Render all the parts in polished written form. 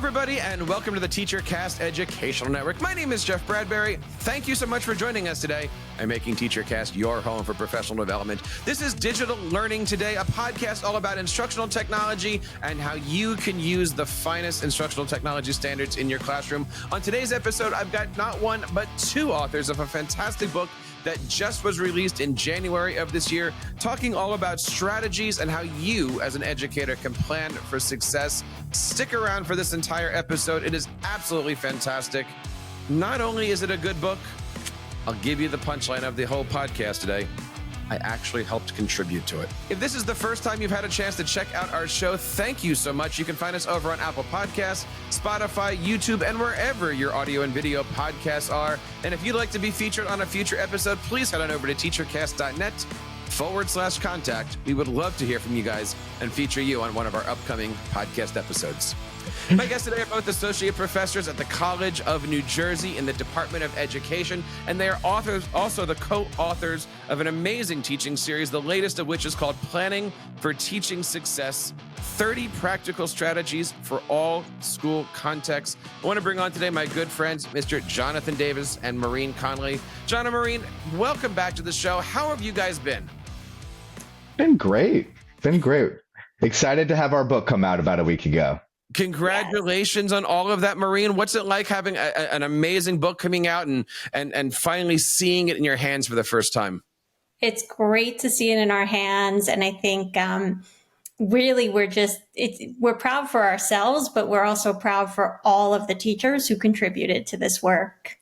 everybody, and welcome to the TeacherCast Educational Network. My name is Jeff Bradbury. Thank you so much for joining us today and making TeacherCast your home for professional development. This is Digital Learning Today, a podcast all about instructional technology and how you can use the finest instructional technology standards in your classroom. On today's episode, I've got not one, but two authors of a fantastic book that just was released in January of this year, talking all about strategies and how you as an educator can plan for success. Stick around for this entire episode. It is absolutely fantastic. Not only is it a good book, I'll give you the punchline of the whole podcast today. I actually helped contribute to it. If this is the first time you've had a chance to check out our show, thank you so much. You can find us over on Apple Podcasts, Spotify, YouTube, and wherever your audio and video podcasts are. And if you'd like to be featured on a future episode, please head on over to teachercast.net/contact. We would love to hear from you guys and feature you on one of our upcoming podcast episodes. My guests today are both associate professors at the College of New Jersey in the Department of Education, and they are also the co-authors of an amazing teaching series, the latest of which is called Planning for Teaching Success, 30 Practical Strategies for All School Contexts. I want to bring on today my good friends, Mr. Jonathan Davis and Maureen Connolly. John and Maureen, welcome back to the show. How have you guys been? Been great. Excited to have our book come out about a week ago. Congratulations on all of that, Maureen. What's it like having an amazing book coming out and finally seeing it in your hands for the first time? It's great to see it in our hands. And I think really we're proud for ourselves, but we're also proud for all of the teachers who contributed to this work.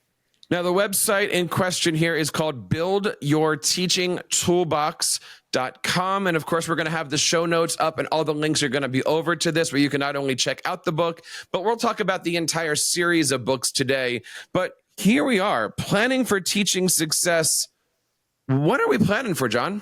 Now, the website in question here is called buildyourteachingtoolbox.com. And of course, we're going to have the show notes up and all the links are going to be over to this where you can not only check out the book, but we'll talk about the entire series of books today. But here we are, planning for teaching success. What are we planning for, John?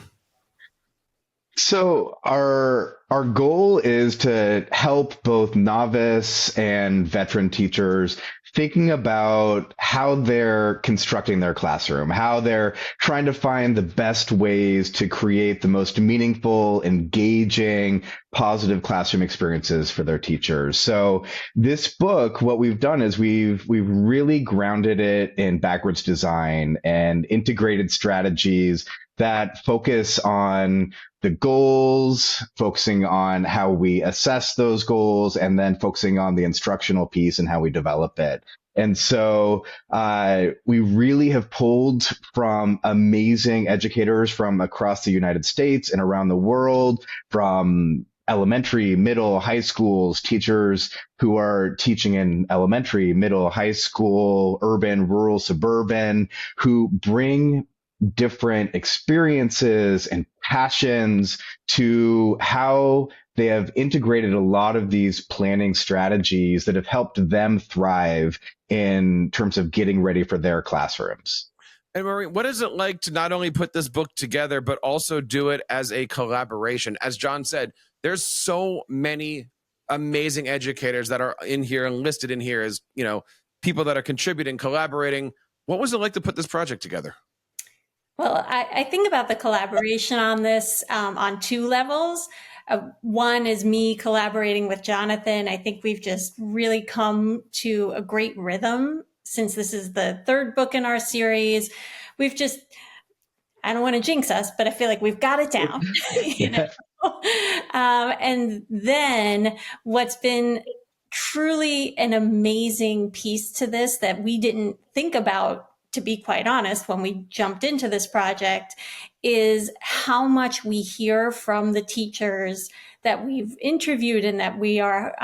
So our goal is to help both novice and veteran teachers thinking about how they're constructing their classroom, how they're trying to find the best ways to create the most meaningful, engaging, positive classroom experiences for their teachers. So this book, what we've done is we've really grounded it in backwards design and integrated strategies that focus on the goals, focusing on how we assess those goals, and then focusing on the instructional piece and how we develop it. And so we really have pulled from amazing educators from across the United States and around the world, from elementary, middle, high schools, teachers who are teaching in elementary, middle, high school, urban, rural, suburban, who bring different experiences and passions to how they have integrated a lot of these planning strategies that have helped them thrive in terms of getting ready for their classrooms. And Maureen, what is it like to not only put this book together, but also do it as a collaboration? As John said, there's so many amazing educators that are in here and listed in here as, people that are contributing, collaborating. What was it like to put this project together? Well, I think about the collaboration on this on two levels. One is me collaborating with Jonathan. I think we've just really come to a great rhythm since this is the third book in our series. I don't want to jinx us, but I feel like we've got it down. And then what's been truly an amazing piece to this that we didn't think about, to be quite honest, when we jumped into this project, is how much we hear from the teachers that we've interviewed and that we are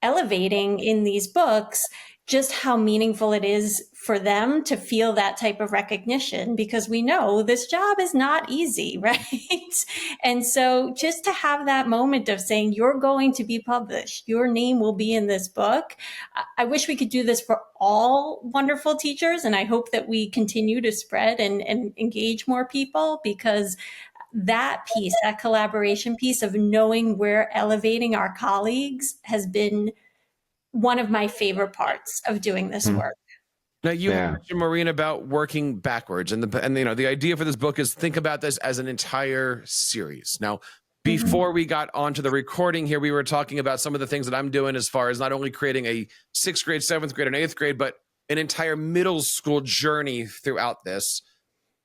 elevating in these books, just how meaningful it is for them to feel that type of recognition, because we know this job is not easy, right? And so just to have that moment of saying, you're going to be published, your name will be in this book. I wish we could do this for all wonderful teachers. And I hope that we continue to spread and engage more people, because that piece, that collaboration piece of knowing we're elevating our colleagues, has been one of my favorite parts of doing this work. Now, you mentioned, Maureen, about working backwards, and the idea for this book is think about this as an entire series. Now, Before we got onto the recording here, we were talking about some of the things that I'm doing as far as not only creating a 6th grade, 7th grade, and 8th grade, but an entire middle school journey throughout this.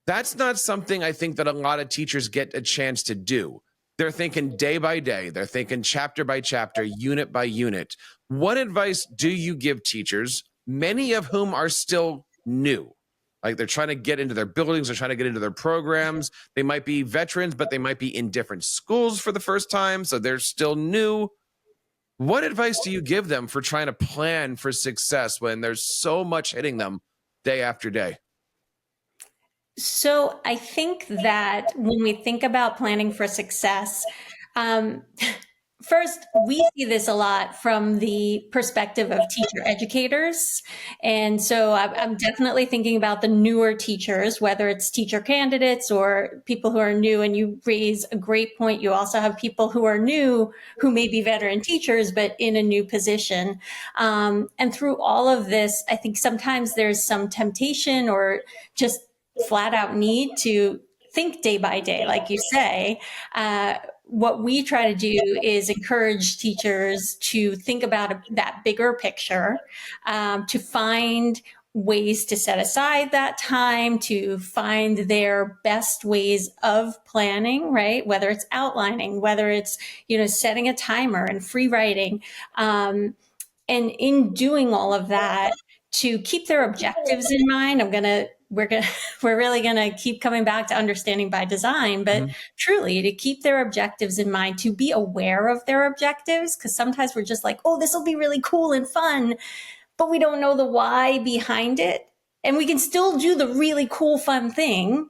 That's not something I think that a lot of teachers get a chance to do. They're thinking day by day. They're thinking chapter by chapter, unit by unit. What advice do you give teachers, many of whom are still new? Like they're trying to get into their buildings, they're trying to get into their programs. They might be veterans, but they might be in different schools for the first time, so they're still new. What advice do you give them for trying to plan for success when there's so much hitting them day after day? So I think that when we think about planning for success, first, we see this a lot from the perspective of teacher educators. And so I'm definitely thinking about the newer teachers, whether it's teacher candidates or people who are new. And you raise a great point. You also have people who are new, who may be veteran teachers, but in a new position. And through all of this, I think sometimes there's some temptation or just flat out need to think day by day, like you say. What we try to do is encourage teachers to think about that bigger picture, to find ways to set aside that time, to find their best ways of planning, right? Whether it's outlining, whether it's, setting a timer and free writing. And in doing all of that, to keep their objectives in mind, we're really gonna keep coming back to understanding by design, but truly to keep their objectives in mind, to be aware of their objectives, because sometimes we're just like, oh, this will be really cool and fun, but we don't know the why behind it. And we can still do the really cool, fun thing.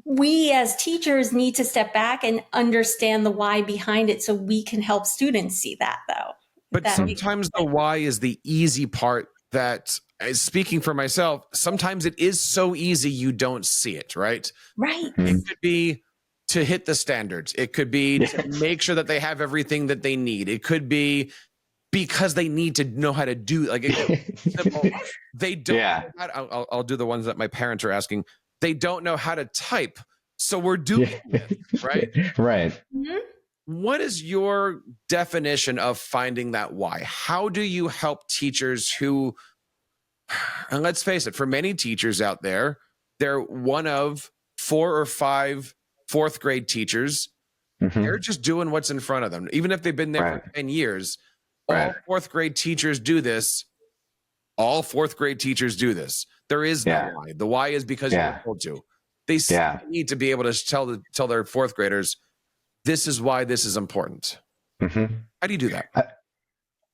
We as teachers need to step back and understand the why behind it so we can help students see that, though. But sometimes the why is the easy part that, speaking for myself, sometimes it is so easy you don't see it, right? Right. It could be to hit the standards. It could be to make sure that they have everything that they need. It could be because they need to know how to do, like, simple. They don't know how to, I'll do the ones that my parents are asking. They don't know how to type, so we're doing it, right? Right. Mm-hmm. What is your definition of finding that why? How do you help teachers who, and let's face it, for many teachers out there, they're one of 4 or 5 4th grade teachers. They're just doing what's in front of them. Even if they've been there for 10 years, all 4th grade teachers do this. All 4th grade teachers do this. There is no why. The why is because you're told to. They need to be able to tell their 4th graders, this is why this is important. How do you do that?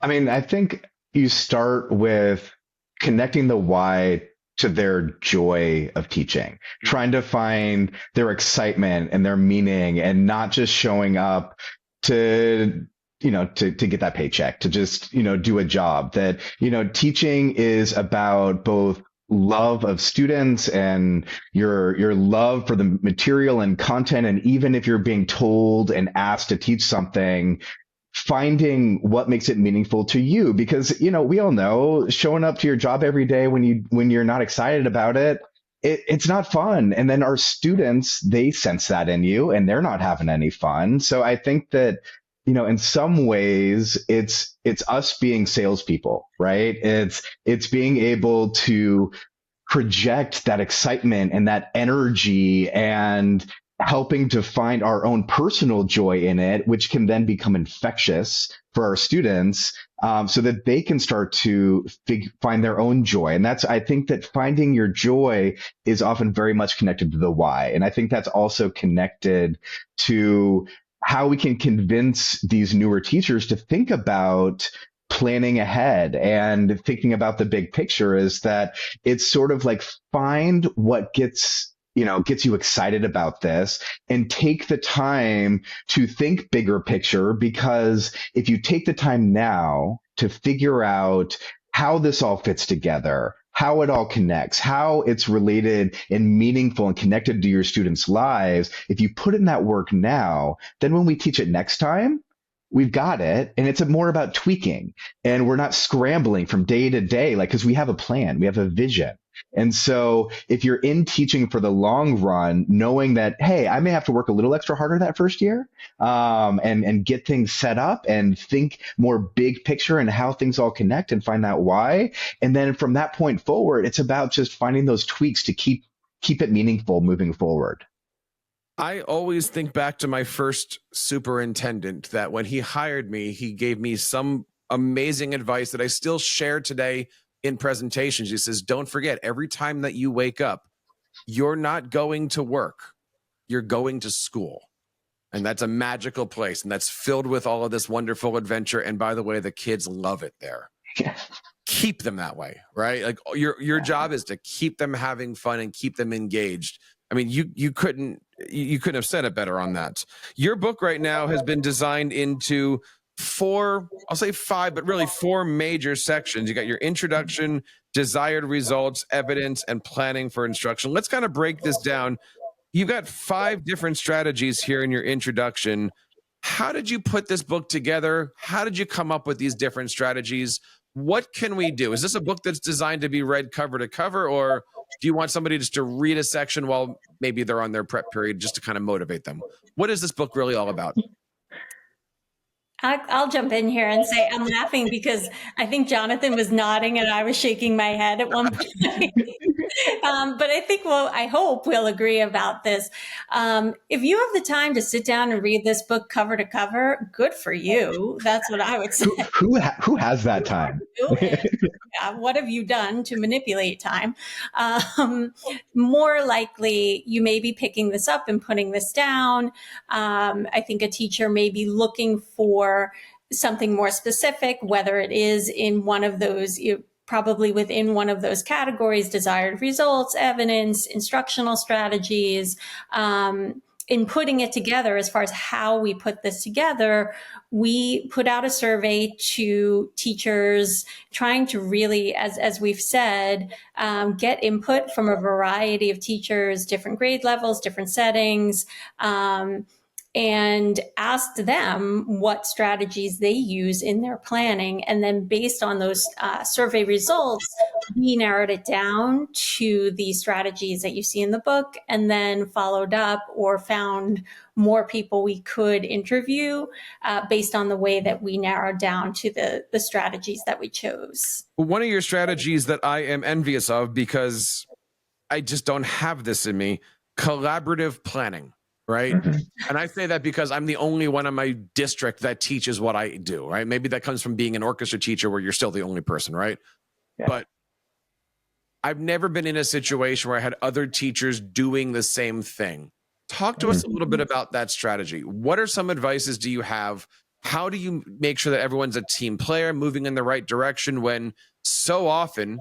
I mean, I think you start with connecting the why to their joy of teaching, trying to find their excitement and their meaning, and not just showing up to get that paycheck, to just, do a job. That, teaching is about both love of students and your love for the material and content. And even if you're being told and asked to teach something, finding what makes it meaningful to you, because, we all know showing up to your job every day when you're not excited about it, it's not fun. And then our students, they sense that in you and they're not having any fun. So I think that, in some ways it's us being salespeople, right? It's being able to project that excitement and that energy and helping to find our own personal joy in it, which can then become infectious for our students, so that they can start to find their own joy. And I think that finding your joy is often very much connected to the why. And I think that's also connected to how we can convince these newer teachers to think about planning ahead and thinking about the big picture. Is that it's sort of like, find what gets you excited about this, and take the time to think bigger picture. Because if you take the time now to figure out how this all fits together, how it all connects, how it's related and meaningful and connected to your students' lives, if you put in that work now, then when we teach it next time, we've got it. And it's more about tweaking, and we're not scrambling from day to day, like, because we have a plan, we have a vision. And so if you're in teaching for the long run, knowing that, hey, I may have to work a little extra harder that first year, and get things set up and think more big picture and how things all connect and find out why. And then from that point forward, it's about just finding those tweaks to keep it meaningful moving forward. I always think back to my first superintendent, that when he hired me, he gave me some amazing advice that I still share today in presentations. He says, don't forget, every time that you wake up, you're not going to work, you're going to school. And that's a magical place, and that's filled with all of this wonderful adventure. And by the way, the kids love it there. Keep them that way, right? Like your job is to keep them having fun and keep them engaged. I mean, you couldn't have said it better on that. Your book right now has been designed into four, I'll say five, but really four major sections. You got your introduction, desired results, evidence, and planning for instruction. Let's kind of break this down. You've got 5 different strategies here in your introduction. How did you put this book together? How did you come up with these different strategies? What can we do? Is this a book that's designed to be read cover to cover, or do you want somebody just to read a section while maybe they're on their prep period just to kind of motivate them? What is this book really all about? I'll jump in here and say I'm laughing because I think Jonathan was nodding and I was shaking my head at one point. But I think, well, I hope we'll agree about this. If you have the time to sit down and read this book cover to cover, good for you. That's what I would say. Who has that time? What have you done to manipulate time? More likely, you may be picking this up and putting this down. I think a teacher may be looking for something more specific, whether it is in one of those, probably within one of those categories: desired results, evidence, instructional strategies. In putting it together, as far as how we put this together, we put out a survey to teachers trying to really, as we've said, get input from a variety of teachers, different grade levels, different settings, and asked them what strategies they use in their planning. And then based on those survey results, we narrowed it down to the strategies that you see in the book, and then followed up or found more people we could interview based on the way that we narrowed down to the strategies that we chose. One of your strategies that I am envious of, because I just don't have this in me, collaborative planning. Right. Mm-hmm. And I say that because I'm the only one in my district that teaches what I do. Right. Maybe that comes from being an orchestra teacher where you're still the only person. Right. Yeah. But I've never been in a situation where I had other teachers doing the same thing. Talk to us a little bit about that strategy. What are some advices do you have? How do you make sure that everyone's a team player moving in the right direction when so often,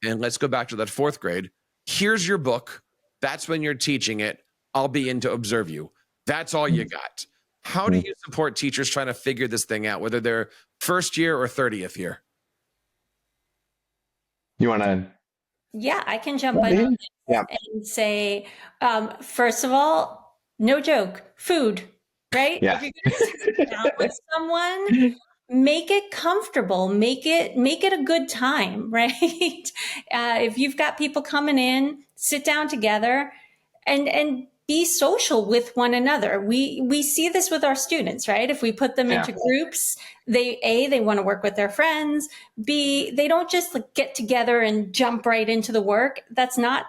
and let's go back to that 4th grade, here's your book. That's when you're teaching it. I'll be in to observe you. That's all you got. How do you support teachers trying to figure this thing out, whether they're first year or 30th year? You want to? Yeah, I can jump in and say, first of all, no joke, food, right? Yeah. If you're going to sit down with someone, make it comfortable, make it a good time, right? If you've got people coming in, sit down together and be social with one another. We see this with our students, right? If we put them into groups, they want to work with their friends. B, they don't just get together and jump right into the work. That's not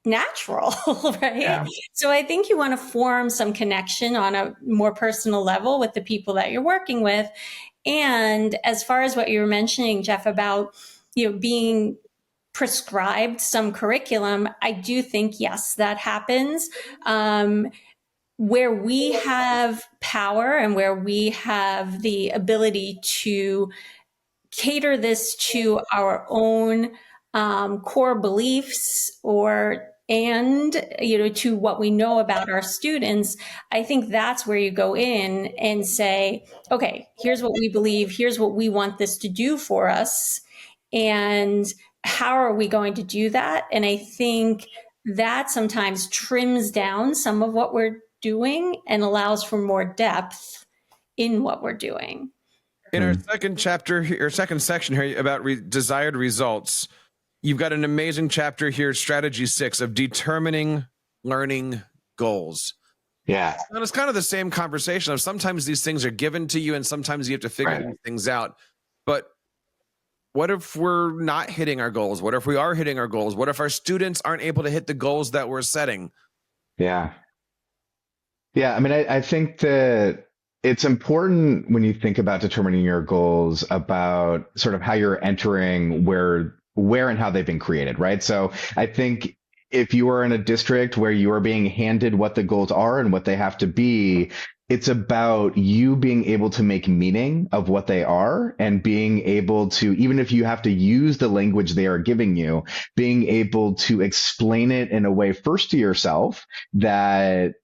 natural, right? Yeah. So I think you want to form some connection on a more personal level with the people that you're working with. And as far as what you were mentioning, Jeff, about being prescribed some curriculum, I do think, yes, that happens. Where we have power and where we have the ability to cater this to our own core beliefs to what we know about our students, I think that's where you go in and say, okay, here's what we believe, here's what we want this to do for us, and how are we going to do that? And I think that sometimes trims down some of what we're doing and allows for more depth in what we're doing. In our second chapter or second section here about desired results, you've got an amazing chapter here, strategy 6 of determining learning goals. Yeah. And it's kind of the same conversation of sometimes these things are given to you and sometimes you have to figure these things out. But what if we're not hitting our goals? What if we are hitting our goals? What if our students aren't able to hit the goals that we're setting? Yeah. Yeah. I mean, I think that it's important when you think about determining your goals about sort of how you're entering where and how they've been created, right? So I think if you are in a district where you are being handed what the goals are and what they have to be, it's about you being able to make meaning of what they are and being able to, even if you have to use the language they are giving you, being able to explain it in a way first to yourself that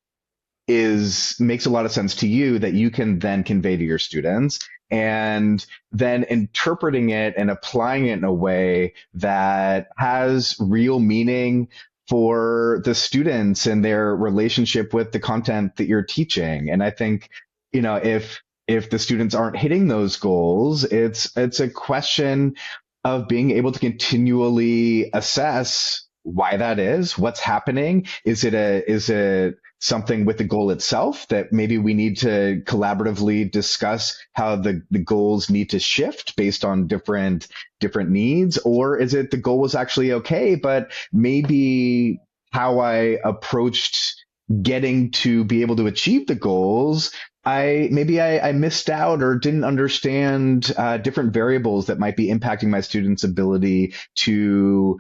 makes a lot of sense to you that you can then convey to your students, and then interpreting it and applying it in a way that has real meaning for the students and their relationship with the content that you're teaching. And I think, if the students aren't hitting those goals, it's a question of being able to continually assess why that is, what's happening. Is it something with the goal itself that maybe we need to collaboratively discuss how the goals need to shift based on different needs? Or is it the goal was actually okay, but maybe how I approached getting to be able to achieve the goals, I missed out or didn't understand different variables that might be impacting my students' ability to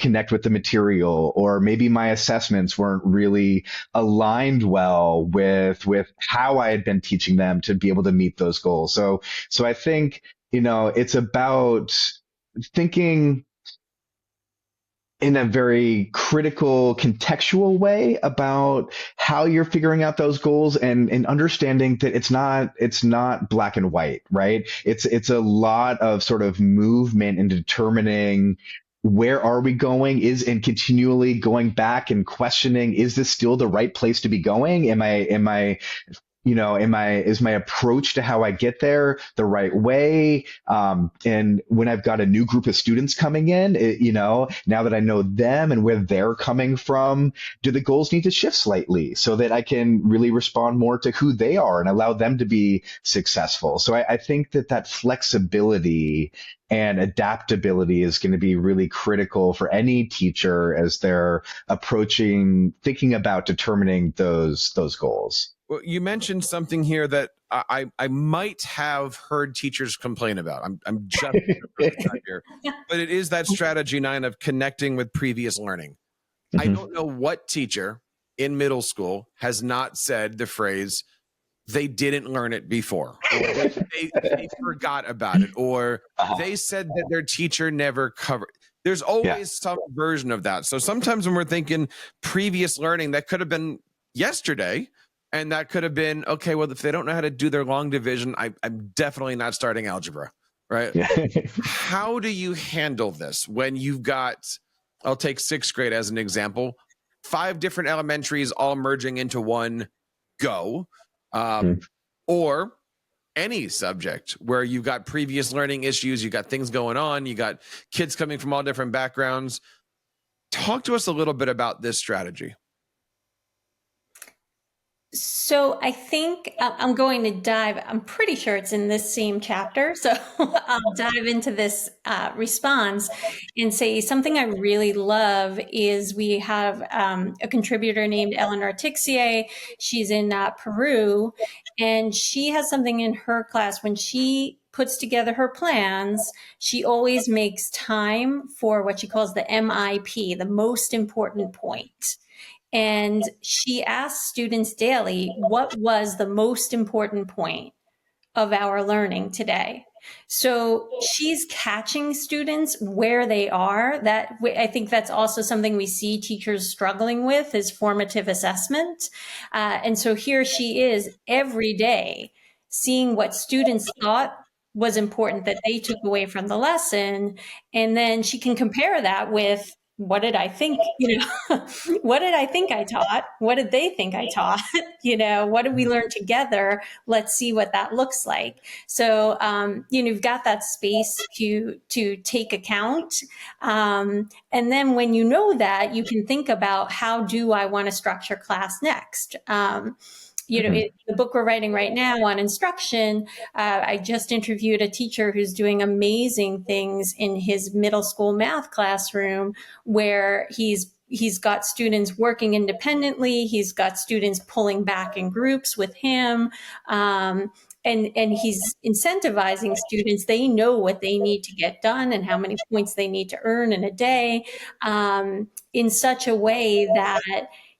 connect with the material, or maybe my assessments weren't really aligned well with how I had been teaching them to be able to meet those goals. So I think, it's about thinking in a very critical, contextual way about how you're figuring out those goals, and understanding that it's not black and white, right? It's a lot of sort of movement in determining where are we going, and continually going back and questioning, is this still the right place to be going? Is my approach to how I get there the right way? And when I've got a new group of students coming in, now that I know them and where they're coming from, do the goals need to shift slightly so that I can really respond more to who they are and allow them to be successful? So I think that flexibility and adaptability is going to be really critical for any teacher as they're thinking about determining those goals. Well, you mentioned something here that I might have heard teachers complain about. I'm just here, but it is that strategy 9 of connecting with previous learning. Mm-hmm. I don't know what teacher in middle school has not said the phrase, they didn't learn it before, or they forgot about it, or they said that their teacher never covered. There's always some version of that. So sometimes when we're thinking previous learning, that could have been yesterday. And that could have been, okay, well, if they don't know how to do their long division, I'm definitely not starting algebra, right? Yeah. How do you handle this when you've got, I'll take 6th grade as an example, 5 different elementaries all merging into one go, or any subject where you've got previous learning issues, you got things going on, you got kids coming from all different backgrounds. Talk to us a little bit about this strategy. So I think I'm going to I'm pretty sure it's in this same chapter. So I'll dive into this response and say something I really love is we have a contributor named Eleanor Tixier. She's in Peru, and she has something in her class when she puts together her plans. She always makes time for what she calls the MIP, the most important point. And she asks students daily, what was the most important point of our learning today? So she's catching students where they are. That I think that's also something we see teachers struggling with is formative assessment. And so here she is every day seeing what students thought was important that they took away from the lesson. And then she can compare that with what did I think, what did I think I taught? What did they think I taught? What did we learn together? Let's see what that looks like. So, you've got that space to take account. And then when you know that, you can think about, how do I want to structure class next? In the book we're writing right now on instruction, I just interviewed a teacher who's doing amazing things in his middle school math classroom, where he's got students working independently. He's got students pulling back in groups with him. And he's incentivizing students. They know what they need to get done and how many points they need to earn in a day, in such a way that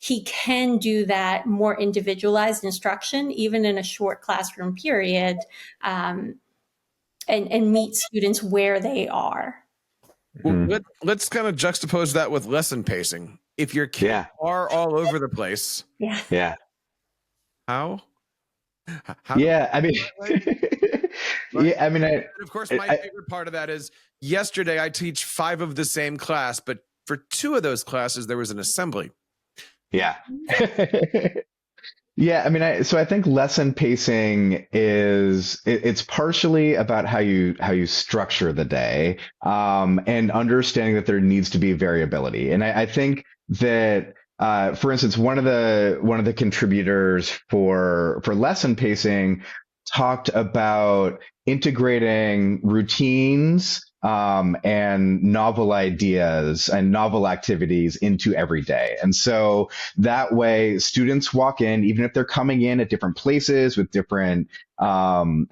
he can do that more individualized instruction, even in a short classroom period, and meet students where they are. Well, let's kind of juxtapose that with lesson pacing. If your kids are all over the place, how? Yeah, I mean, And of course, my favorite part of that is, yesterday I teach 5 of the same class, but for 2 of those classes, there was an assembly. Yeah. Yeah, I mean, so I think lesson pacing it's partially about how you structure the day, and understanding that there needs to be variability. And I think that, for instance, one of the contributors for lesson pacing talked about integrating routines, and novel ideas and novel activities into every day. And so that way students walk in, even if they're coming in at different places with different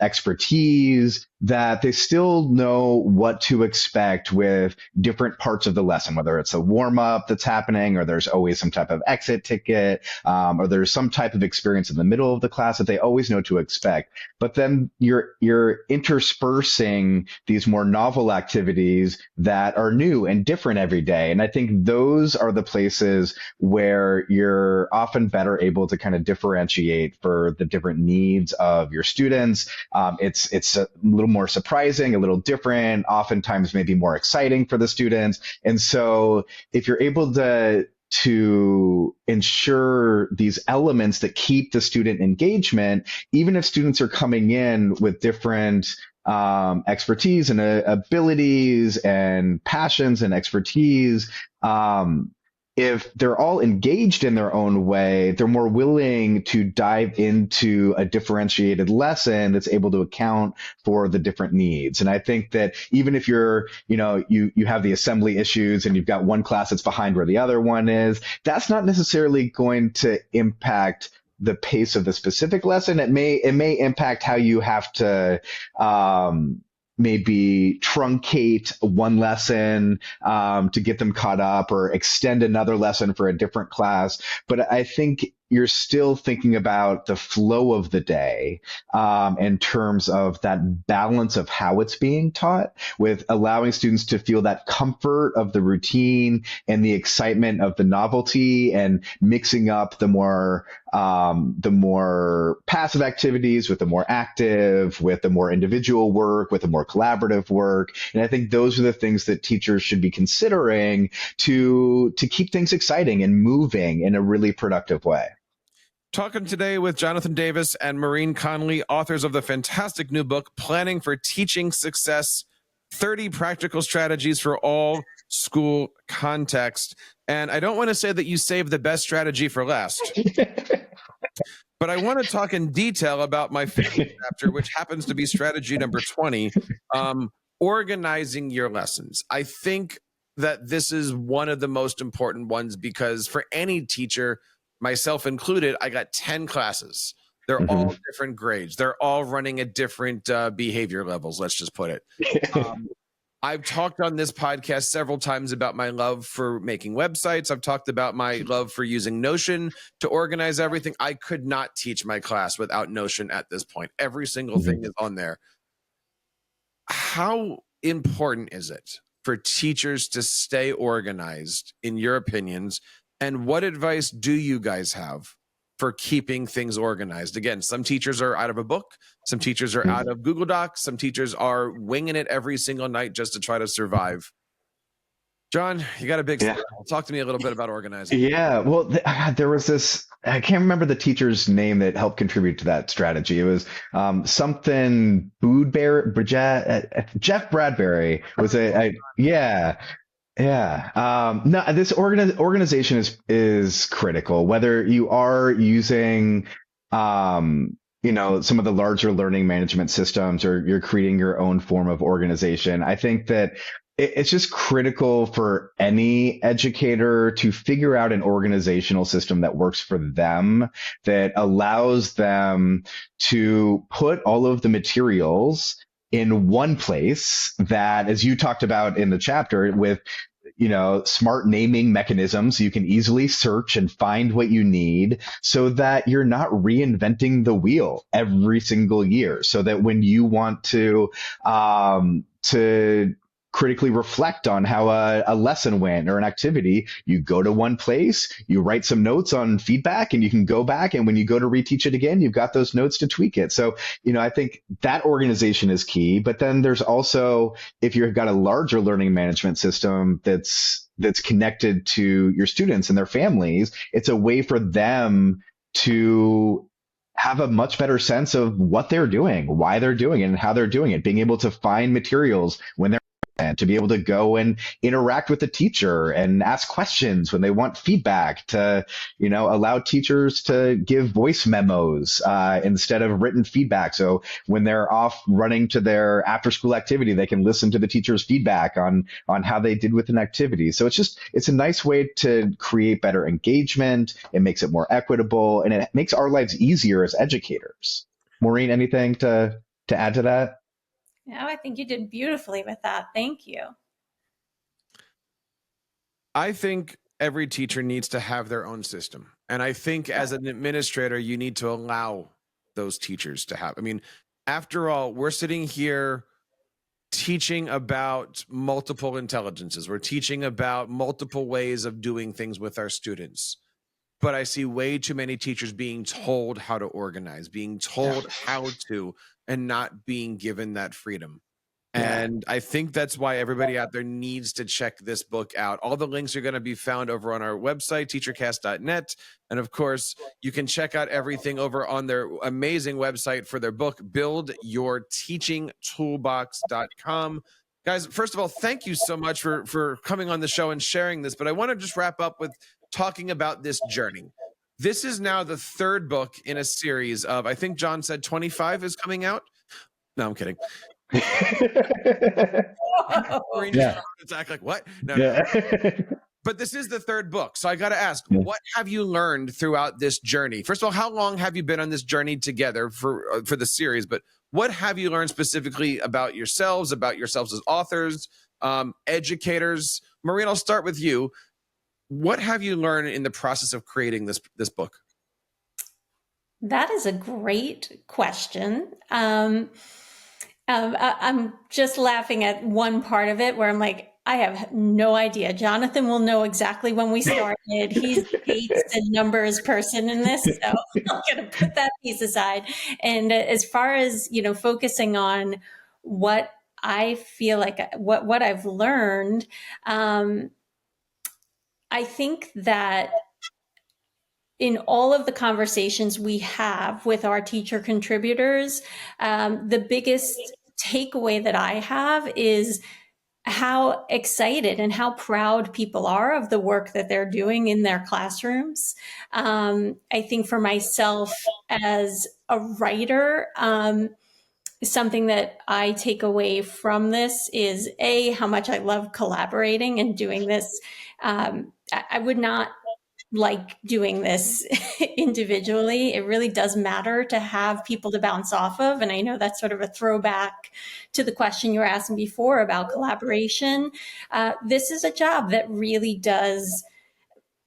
expertise, that they still know what to expect with different parts of the lesson, whether it's a warm up that's happening, or there's always some type of exit ticket, or there's some type of experience in the middle of the class that they always know to expect. But then you're interspersing these more novel activities that are new and different every day. And I think those are the places where you're often better able to kind of differentiate for the different needs of your students. It's a little more surprising, a little different, oftentimes maybe more exciting for the students. And so if you're able to ensure these elements that keep the student engagement, even if students are coming in with different expertise and abilities and passions and expertise, if they're all engaged in their own way, they're more willing to dive into a differentiated lesson that's able to account for the different needs. And I think that even if you have the assembly issues and you've got one class that's behind where the other one is, that's not necessarily going to impact the pace of the specific lesson. It may impact how you have to maybe truncate one lesson to get them caught up, or extend another lesson for a different class. But I think you're still thinking about the flow of the day, in terms of that balance of how it's being taught, with allowing students to feel that comfort of the routine and the excitement of the novelty, and mixing up the more passive activities with the more active, with the more individual work, with the more collaborative work. And I think those are the things that teachers should be considering to keep things exciting and moving in a really productive way. Talking today with Jonathan Davis and Maureen Connolly, authors of the fantastic new book, Planning for Teaching Success, 30 Practical Strategies for All School Context. And I don't want to say that you saved the best strategy for last, but I want to talk in detail about my favorite chapter, which happens to be strategy number 20, organizing your lessons. I think that this is one of the most important ones, because for any teacher, myself included, I got 10 classes. They're all different grades. They're all running at different behavior levels, let's just put it. I've talked on this podcast several times about my love for making websites. I've talked about my love for using Notion to organize everything. I could not teach my class without Notion at this point. Every single thing is on there. How important is it for teachers to stay organized, in your opinions? And what advice do you guys have for keeping things organized? Again, some teachers are out of a book. Some teachers are out of Google Docs. Some teachers are winging it every single night just to try to survive. John, you got a big Yeah. smile. Talk to me a little bit about organizing. Yeah, well, there was this. I can't remember the teacher's name that helped contribute to that strategy. It was something Jeff Bradbury was yeah. Yeah. No, this organization is critical. Whether you are using, some of the larger learning management systems or you're creating your own form of organization, I think that it's just critical for any educator to figure out an organizational system that works for them, that allows them to put all of the materials in one place that, as you talked about in the chapter, with smart naming mechanisms, you can easily search and find what you need so that you're not reinventing the wheel every single year. So that when you want to critically reflect on how a lesson went or an activity, you go to one place, you write some notes on feedback, and you can go back. And when you go to reteach it again, you've got those notes to tweak it. So, I think that organization is key. But then there's also, if you've got a larger learning management system that's connected to your students and their families, it's a way for them to have a much better sense of what they're doing, why they're doing it, and how they're doing it, being able to find materials when they're and to be able to go and interact with the teacher and ask questions when they want feedback, to allow teachers to give voice memos instead of written feedback. So when they're off running to their after school activity, they can listen to the teacher's feedback on how they did with an activity. So it's a nice way to create better engagement. It makes it more equitable, and it makes our lives easier as educators. Maureen, anything to add to that? No, I think you did beautifully with that. Thank you. I think every teacher needs to have their own system. And I think as an administrator, you need to allow those teachers to have. I mean, after all, we're sitting here teaching about multiple intelligences. We're teaching about multiple ways of doing things with our students. But I see way too many teachers being told how to organize, being told how to, and not being given that freedom. And I think that's why everybody out there needs to check this book out. All the links are going to be found over on our website, teachercast.net. And of course, you can check out everything over on their amazing website for their book, buildyourteachingtoolbox.com. Guys, first of all, thank you so much for coming on the show and sharing this. But I want to just wrap up with talking about this journey. This is now the third book in a series of, I think John said 25 is coming out. No, I'm kidding. Maureen just attack like, what? No. But this is the third book. So I got to ask, what have you learned throughout this journey? First of all, how long have you been on this journey together for the series? But what have you learned specifically about yourselves as authors, educators? Maureen, I'll start with you. What have you learned in the process of creating this book? That is a great question. I'm just laughing at one part of it where I'm like, I have no idea. Jonathan will know exactly when we started. He's the dates and numbers person in this, so I'm going to put that piece aside. And as far as, focusing on what I feel like, what I've learned, I think that in all of the conversations we have with our teacher contributors, the biggest takeaway that I have is how excited and how proud people are of the work that they're doing in their classrooms. I think for myself as a writer, something that I take away from this is how much I love collaborating and doing this. I would not like doing this individually. It really does matter to have people to bounce off of. And I know that's sort of a throwback to the question you were asking before about collaboration. This is a job that really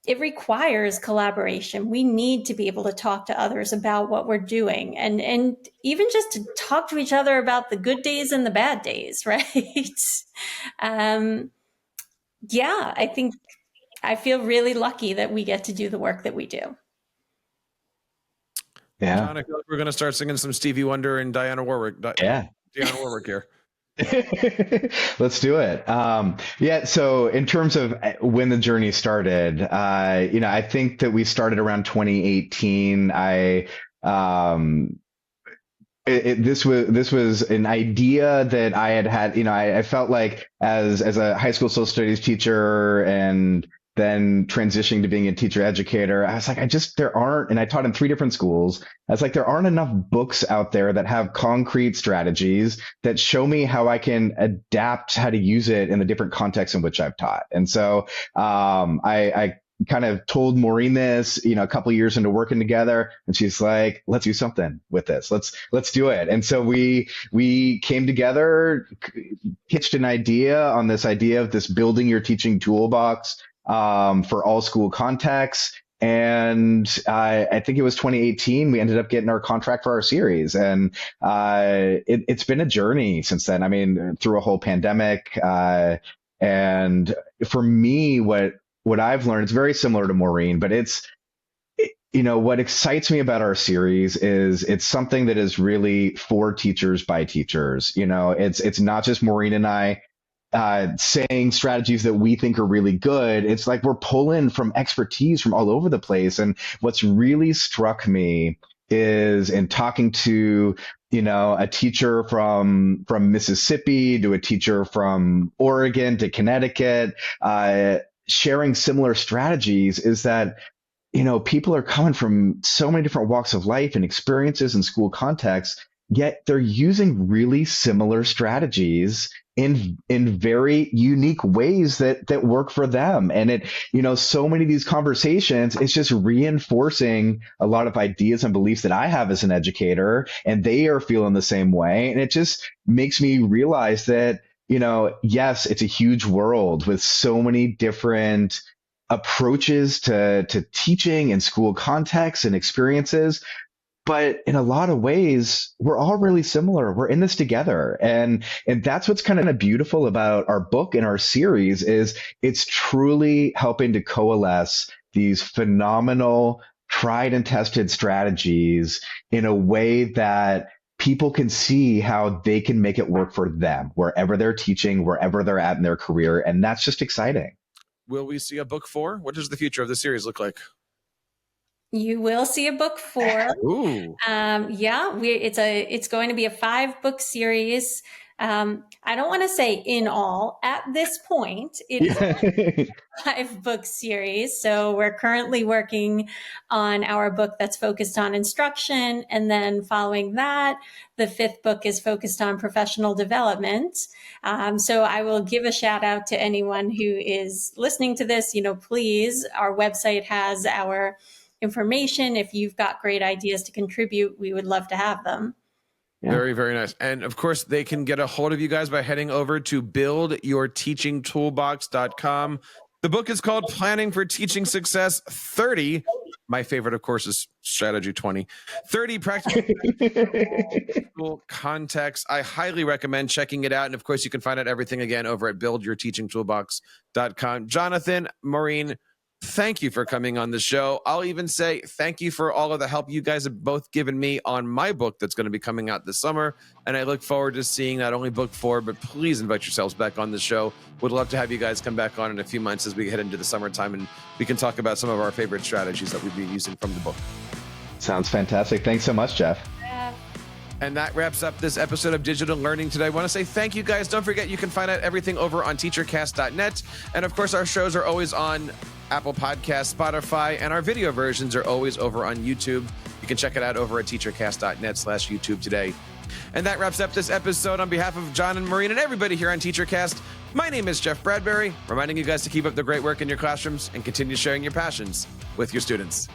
it requires collaboration. We need to be able to talk to others about what we're doing and even just to talk to each other about the good days and the bad days, right? I think I feel really lucky that we get to do the work that we do. Yeah. John, I feel like we're going to start singing some Stevie Wonder and Diana Warwick. Diana Warwick here. Let's do it. Yeah. So in terms of when the journey started, I think that we started around 2018. Um, this was an idea that I had. I felt like as a high school social studies teacher and then transitioning to being a teacher educator, I was like, there aren't, and I taught in 3 different schools. I was like, there aren't enough books out there that have concrete strategies that show me how I can adapt how to use it in the different contexts in which I've taught. And so, I kind of told Maureen this, a couple of years into working together, and she's like, let's do something with this. Let's do it. And so we came together, pitched an idea on this idea of this building your teaching toolbox for all school contexts. And I think it was 2018, we ended up getting our contract for our series. And it's been a journey since then. I mean, through a whole pandemic. And for me, what I've learned, it's very similar to Maureen, but what excites me about our series is it's something that is really for teachers by teachers. It's not just Maureen and I saying strategies that we think are really good. It's like we're pulling from expertise from all over the place. And what's really struck me is in talking to, a teacher from Mississippi to a teacher from Oregon to Connecticut, sharing similar strategies, is that people are coming from so many different walks of life and experiences and school contexts, yet they're using really similar strategies in very unique ways that work for them. And so many of these conversations, it's just reinforcing a lot of ideas and beliefs that I have as an educator, and they are feeling the same way. And it just makes me realize that, yes, it's a huge world with so many different approaches to teaching and school contexts and experiences. But in a lot of ways, we're all really similar. We're in this together. And that's what's kind of beautiful about our book and our series is it's truly helping to coalesce these phenomenal, tried and tested strategies in a way that people can see how they can make it work for them, wherever they're teaching, wherever they're at in their career. And that's just exciting. Will we see a book 4? What does the future of the series look like? You will see a book 4. Ooh. It's going to be a 5-book series. I don't want to say in all at this point. It is a 5-book series. So we're currently working on our book that's focused on instruction. And then following that, the 5th book is focused on professional development. So I will give a shout out to anyone who is listening to this. Please, our website has our information. If you've got great ideas to contribute, we would love to have them. Yeah. Very, very nice. And of course, they can get a hold of you guys by heading over to buildyourteachingtoolbox.com. The book is called Planning for Teaching Success 30. My favorite, of course, is Strategy 20. 30 practical contexts. I highly recommend checking it out. And of course, you can find out everything again over at buildyourteachingtoolbox.com. Jonathan, Maureen, thank you for coming on the show. I'll even say thank you for all of the help you guys have both given me on my book that's going to be coming out this summer. And I look forward to seeing not only book 4, but please invite yourselves back on the show. Would love to have you guys come back on in a few months as we head into the summertime, and we can talk about some of our favorite strategies that we've been using from the book. Sounds fantastic. Thanks so much, Jeff. And that wraps up this episode of Digital Learning today. I want to say thank you, guys. Don't forget, you can find out everything over on teachercast.net. And of course, our shows are always on Apple Podcasts, Spotify, and our video versions are always over on YouTube. You can check it out over at teachercast.net/YouTube today. And that wraps up this episode. On behalf of John and Maureen and everybody here on TeacherCast, my name is Jeff Bradbury, reminding you guys to keep up the great work in your classrooms and continue sharing your passions with your students.